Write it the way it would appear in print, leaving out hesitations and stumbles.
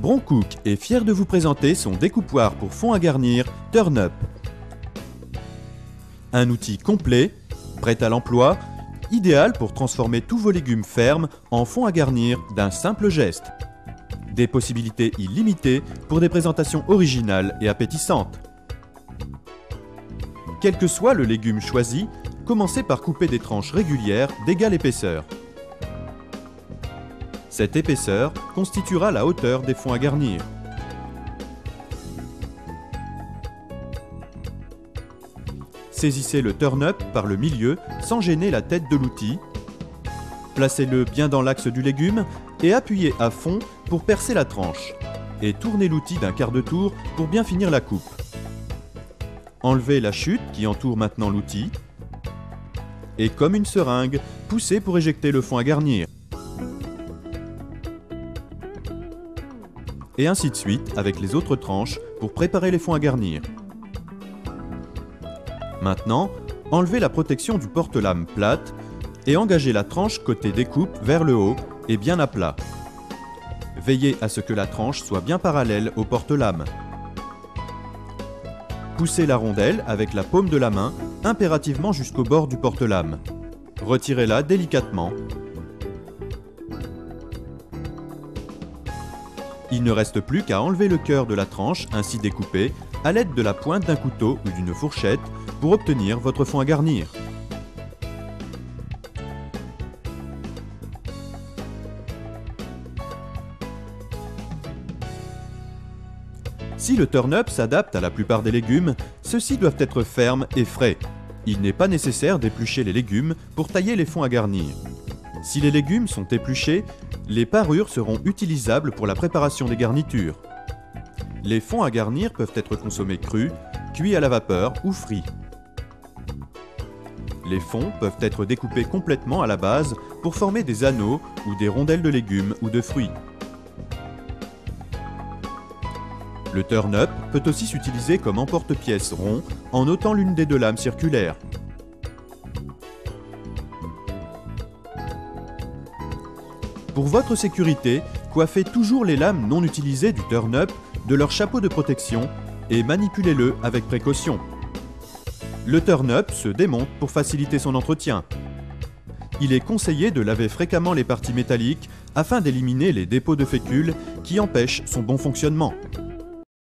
Broncook est fier de vous présenter son découpoir pour fond à garnir Turn-Up. Un outil complet, prêt à l'emploi, idéal pour transformer tous vos légumes fermes en fond à garnir d'un simple geste. Des possibilités illimitées pour des présentations originales et appétissantes. Quel que soit le légume choisi, commencez par couper des tranches régulières d'égale épaisseur. Cette épaisseur constituera la hauteur des fonds à garnir. Saisissez le turn-up par le milieu sans gêner la tête de l'outil. Placez-le bien dans l'axe du légume et appuyez à fond pour percer la tranche. Et tournez l'outil d'un quart de tour pour bien finir la coupe. Enlevez la chute qui entoure maintenant l'outil. Et comme une seringue, poussez pour éjecter le fond à garnir. Et ainsi de suite avec les autres tranches pour préparer les fonds à garnir. Maintenant, enlevez la protection du porte-lame plate et engagez la tranche côté découpe vers le haut et bien à plat. Veillez à ce que la tranche soit bien parallèle au porte-lame. Poussez la rondelle avec la paume de la main impérativement jusqu'au bord du porte-lame. Retirez-la délicatement. Il ne reste plus qu'à enlever le cœur de la tranche ainsi découpée à l'aide de la pointe d'un couteau ou d'une fourchette pour obtenir votre fond à garnir. Si le turn-up s'adapte à la plupart des légumes, ceux-ci doivent être fermes et frais. Il n'est pas nécessaire d'éplucher les légumes pour tailler les fonds à garnir. Si les légumes sont épluchés, les parures seront utilisables pour la préparation des garnitures. Les fonds à garnir peuvent être consommés crus, cuits à la vapeur ou frits. Les fonds peuvent être découpés complètement à la base pour former des anneaux ou des rondelles de légumes ou de fruits. Le turn-up peut aussi s'utiliser comme emporte-pièce rond en ôtant l'une des deux lames circulaires. Pour votre sécurité, coiffez toujours les lames non utilisées du turn-up de leur chapeau de protection et manipulez-le avec précaution. Le turn-up se démonte pour faciliter son entretien. Il est conseillé de laver fréquemment les parties métalliques afin d'éliminer les dépôts de fécule qui empêchent son bon fonctionnement.